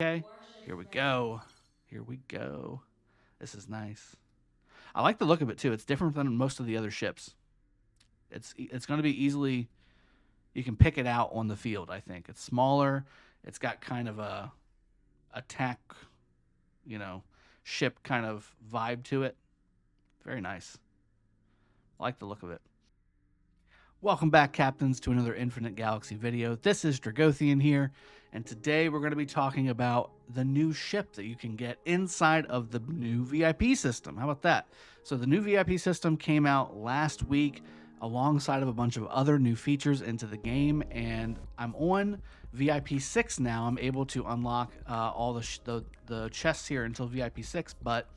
Okay, here we go. Here we go. This is nice. I like the look of it too. It's different than most of the other ships. It's going to be easily, you can pick it out on the field. I think it's smaller. It's got kind of a attack, you know, ship kind of vibe to it. Very nice. I like the look of it. Welcome back, Captains, to another Infinite Galaxy video. This is Dragothian here, and today we're going to be talking about the new ship that you can get inside of the new VIP system. How about that? So the new VIP system came out last week alongside of a bunch of other new features into the game, and I'm on VIP 6 now. I'm able to unlock all the chests here until VIP 6, but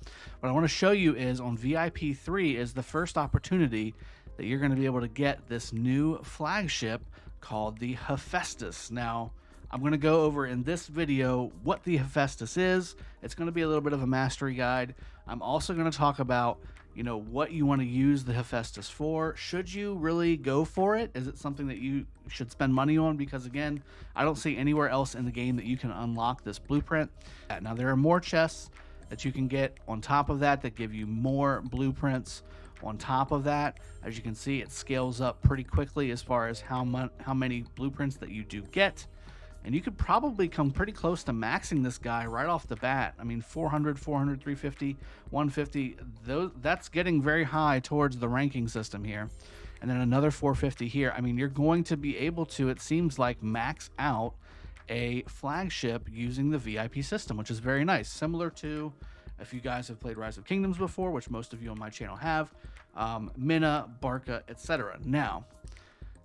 what I want to show you is on VIP 3 is the first opportunity that you're going to be able to get this new flagship called the Hephaestus. Now, I'm going to go over in this video what the Hephaestus is. It's going to be a little bit of a mastery guide. I'm also going to talk about, what you want to use the Hephaestus for. Should you really go for it? Is it something that you should spend money on? Because again, I don't see anywhere else in the game that you can unlock this blueprint. Now, there are more chests that you can get on top of that give you more blueprints. On top of that, as you can see, it scales up pretty quickly as far as how many blueprints that you do get. And you could probably come pretty close to maxing this guy right off the bat. I mean, 400, 400, 350, 150, that's getting very high towards the ranking system here. And then another 450 here. I mean, you're going to be able to, it seems like, max out a flagship using the VIP system, which is very nice. Similar to, if you guys have played Rise of Kingdoms before, which most of you on my channel have, Minna, Barca, etc. Now,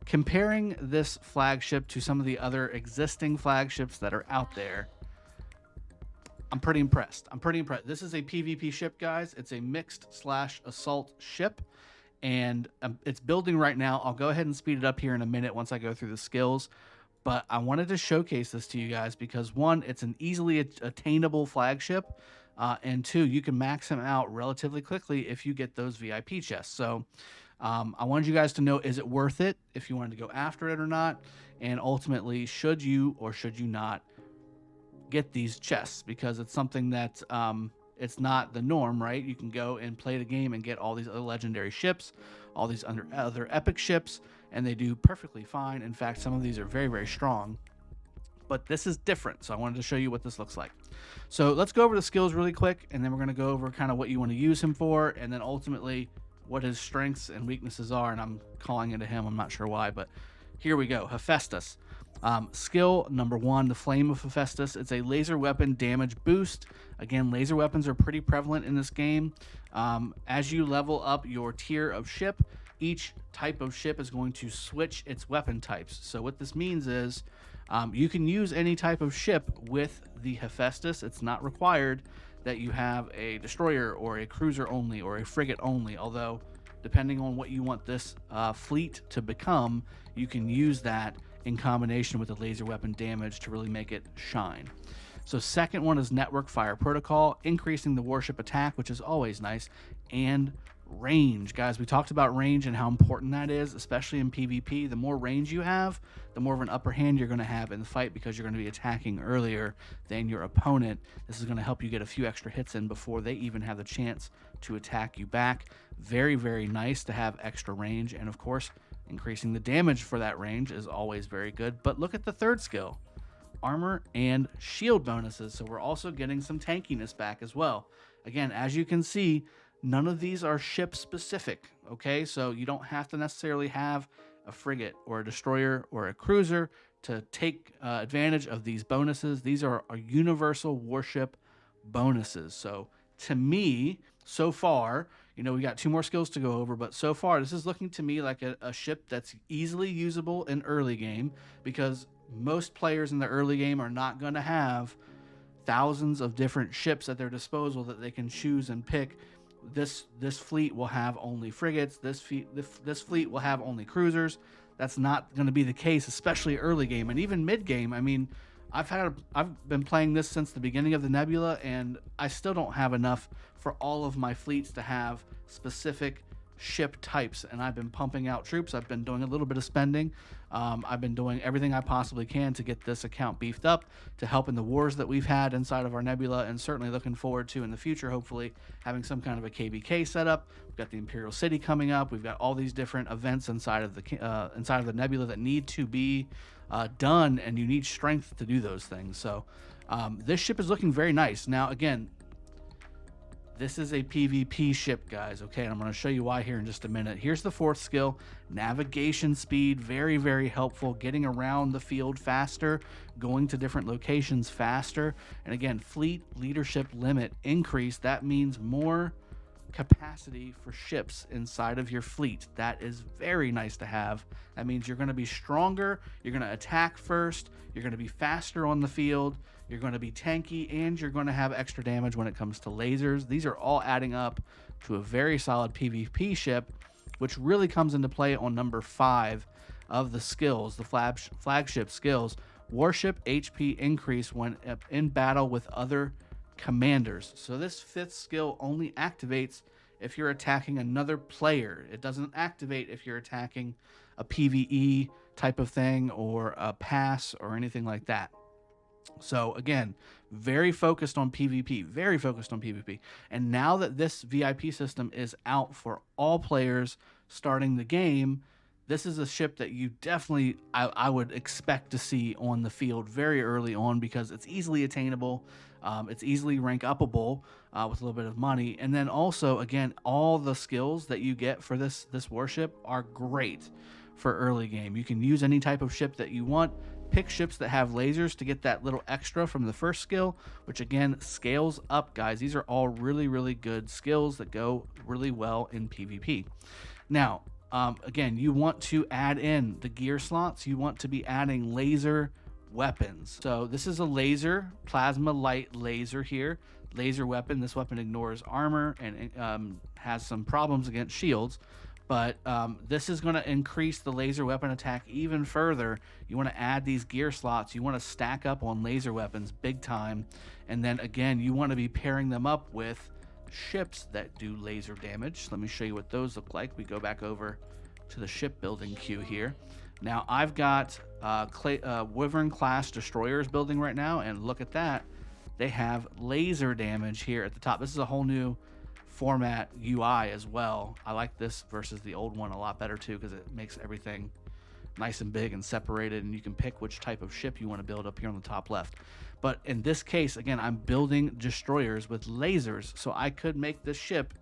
comparing this flagship to some of the other existing flagships that are out there, I'm pretty impressed. This is a PvP ship, guys. It's a mixed / assault ship, and it's building right now. I'll go ahead and speed it up here in a minute once I go through the skills. But I wanted to showcase this to you guys because, one, it's an easily attainable flagship. And two, you can max him out relatively quickly if you get those VIP chests. So I wanted you guys to know, is it worth it if you wanted to go after it or not? And ultimately, should you or should you not get these chests? Because it's something that it's not the norm, right? You can go and play the game and get all these other legendary ships, all these other epic ships, and they do perfectly fine. In fact, some of these are very, very strong. But this is different, so I wanted to show you what this looks like. So let's go over the skills really quick, and then we're going to go over kind of what you want to use him for, and then ultimately what his strengths and weaknesses are. And I'm calling it a him, I'm not sure why, but here we go. Hephaestus. Skill number 1, the Flame of Hephaestus. It's a laser weapon damage boost. Again, laser weapons are pretty prevalent in this game. As you level up your tier of ship, each type of ship is going to switch its weapon types. So what this means is, you can use any type of ship with the Hephaestus. It's not required that you have a destroyer or a cruiser only or a frigate only, although depending on what you want this fleet to become, you can use that in combination with the laser weapon damage to really make it shine. So second one is Network Fire Protocol, increasing the warship attack, which is always nice, and range. Guys, we talked about range and how important that is, especially in PvP. The more range you have, the more of an upper hand you're going to have in the fight because you're going to be attacking earlier than your opponent. This is going to help you get a few extra hits in before they even have the chance to attack you back. Very, very nice to have extra range, and of course, increasing the damage for that range is always very good. But look at the third skill, armor and shield bonuses. So we're also getting some tankiness back as well. Again, as you can see, none of these are ship specific, okay? So you don't have to necessarily have a frigate or a destroyer or a cruiser to take advantage of these bonuses. These are universal warship bonuses. So to me, so far, we got 2 more skills to go over, but so far, this is looking to me like a ship that's easily usable in early game, because most players in the early game are not going to have thousands of different ships at their disposal that they can choose and pick. This fleet will have only frigates. This fleet will have only cruisers. That's not going to be the case, especially early game and even mid game. I mean, I've been playing this since the beginning of the Nebula, and I still don't have enough for all of my fleets to have specific ship types, and I've been pumping out troops. I've been doing a little bit of spending. I've been doing everything I possibly can to get this account beefed up to help in the wars that we've had inside of our Nebula, and certainly looking forward to in the future, hopefully having some kind of a KVK setup. We've got the Imperial City coming up. We've got all these different events inside of the Nebula that need to be done, and you need strength to do those things. So this ship is looking very nice. Now, again, this is a PvP ship, guys, okay? And I'm going to show you why here in just a minute. Here's the 4th skill, navigation speed, very, very helpful, getting around the field faster, going to different locations faster. And again, fleet leadership limit increase. That means more capacity for ships inside of your fleet. That is very nice to have. That means you're going to be stronger, you're going to attack first, you're going to be faster on the field, you're going to be tanky, and you're going to have extra damage when it comes to lasers. These are all adding up to a very solid PvP ship, which really comes into play on number 5 of the skills, the flagship skills. Warship HP increase when in battle with other commanders. So this 5th skill only activates if you're attacking another player. It doesn't activate if you're attacking a PvE type of thing or a pass or anything like that. So again, very focused on PvP, very focused on PvP. And now that this VIP system is out for all players starting the game, this is a ship that you definitely, I would expect to see on the field very early on, because it's easily attainable. It's easily rank upable with a little bit of money. And then also, again, all the skills that you get for this warship are great for early game. You can use any type of ship that you want. Pick ships that have lasers to get that little extra from the 1st skill, which again scales up, guys. These are all really, really good skills that go really well in PvP. Now, again, you want to add in the gear slots. You want to be adding laser weapons. So this is a laser, plasma light laser here. Laser weapon. This weapon ignores armor and has some problems against shields. But this is going to increase the laser weapon attack even further. You want to add these gear slots. You want to stack up on laser weapons big time. And then again, you want to be pairing them up with ships that do laser damage. Let me show you what those look like. We go back over to the shipbuilding queue here. Now I've got Wyvern class destroyers building right now, and look at that. They have laser damage here at the top. This is a whole new format UI as well. I like this versus the old one a lot better too, because it makes everything nice and big and separated, and you can pick which type of ship you want to build up here on the top left. But in this case, again, I'm building destroyers with lasers, so I could make this ship,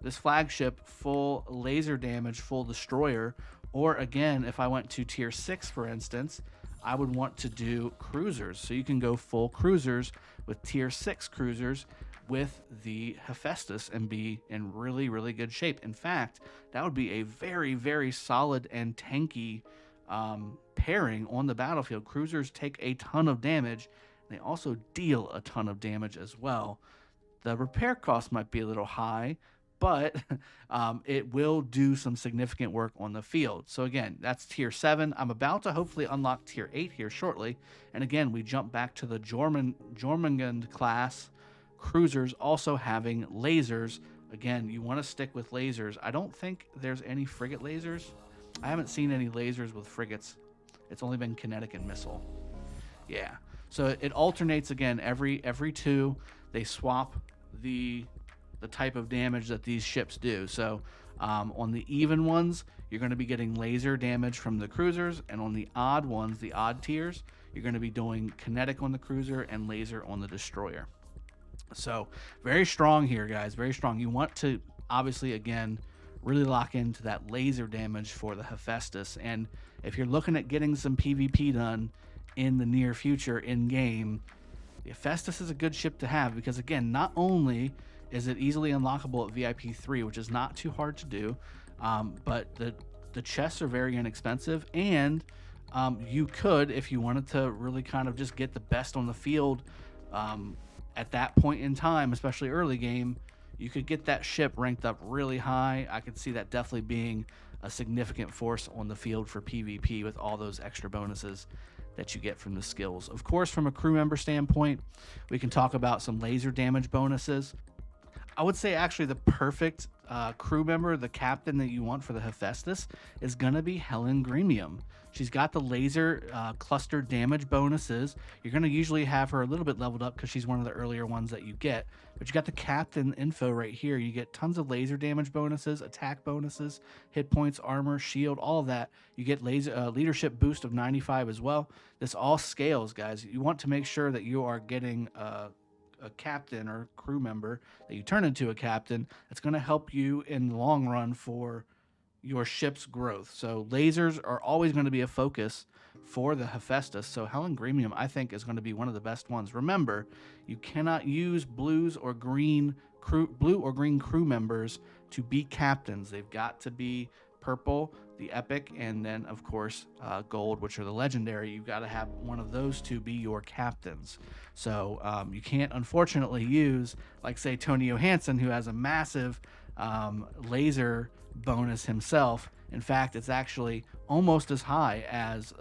this flagship, full laser damage, full destroyer. Or again, if I went to tier 6, for instance, I would want to do cruisers. So you can go full cruisers with tier 6 cruisers with the Hephaestus and be in really, really good shape. In fact, that would be a very, very solid and tanky pairing on the battlefield. Cruisers take a ton of damage. They also deal a ton of damage as well. The repair cost might be a little high, but it will do some significant work on the field. So again, that's tier 7. I'm about to hopefully unlock tier 8 here shortly. And again, we jump back to the Jormungand class cruisers also having lasers. Again, you want to stick with lasers. I don't think there's any frigate lasers. I haven't seen any lasers with frigates. It's only been kinetic and missile. Yeah. So it alternates again every 2. They swap the type of damage that these ships do. So on the even ones, you're going to be getting laser damage from the cruisers, and on the odd ones, the odd tiers, you're going to be doing kinetic on the cruiser and laser on the destroyer. So very strong here, guys, very strong. You want to obviously, again, really lock into that laser damage for the Hephaestus. And if you're looking at getting some PvP done in the near future in game, the Hephaestus is a good ship to have, because again, not only is it easily unlockable at VIP 3, which is not too hard to do, but the chests are very inexpensive, and you could, if you wanted to really kind of just get the best on the field at that point in time, especially early game, you could get that ship ranked up really high. I could see that definitely being a significant force on the field for PvP with all those extra bonuses that you get from the skills. Of course, from a crew member standpoint, we can talk about some laser damage bonuses. I would say actually the perfect crew member, the captain that you want for the Hephaestus, is going to be Helen Gremium. She's got the laser cluster damage bonuses. You're going to usually have her a little bit leveled up because she's one of the earlier ones that you get. But you got the captain info right here. You get tons of laser damage bonuses, attack bonuses, hit points, armor, shield, all of that. You get laser leadership boost of 95 as well. This all scales, guys. You want to make sure that you are getting a captain or crew member that you turn into a captain. That's going to help you in the long run for your ship's growth. So lasers are always going to be a focus for the Hephaestus. So Helen Gremium, I think, is going to be one of the best ones. Remember, you cannot use blue or green crew members to be captains. They've got to be purple, the epic, and then of course gold, which are the legendary. You've got to have one of those to be your captains. So you can't unfortunately use, like, say, Tony Johansson, who has a massive laser bonus himself. In fact, it's actually almost as high as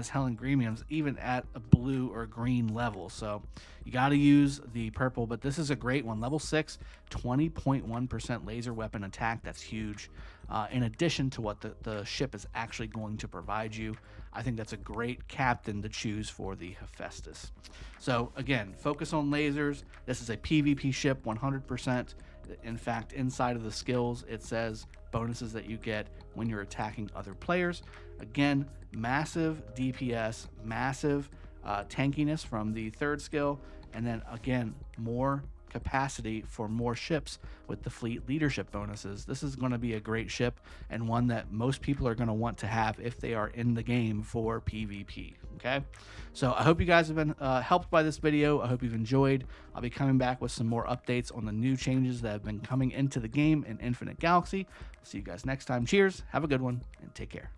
Helen Gremium's, even at a blue or green level. So you got to use the purple, but this is a great one. Level 6, 20.1% laser weapon attack. That's huge. In addition to what the ship is actually going to provide you, I think that's a great captain to choose for the Hephaestus. So again, focus on lasers. This is a PvP ship, 100%. In fact, inside of the skills, it says bonuses that you get when you're attacking other players. Again, massive DPS, massive tankiness from the third skill, and then again, more capacity for more ships with the fleet leadership bonuses. This is going to be a great ship and one that most people are going to want to have if they are in the game for PvP. Okay, so I hope you guys have been helped by this video. I hope you've enjoyed. I'll be coming back with some more updates on the new changes that have been coming into the game in Infinite Galaxy. I'll see you guys next time. Cheers, have a good one, and take care.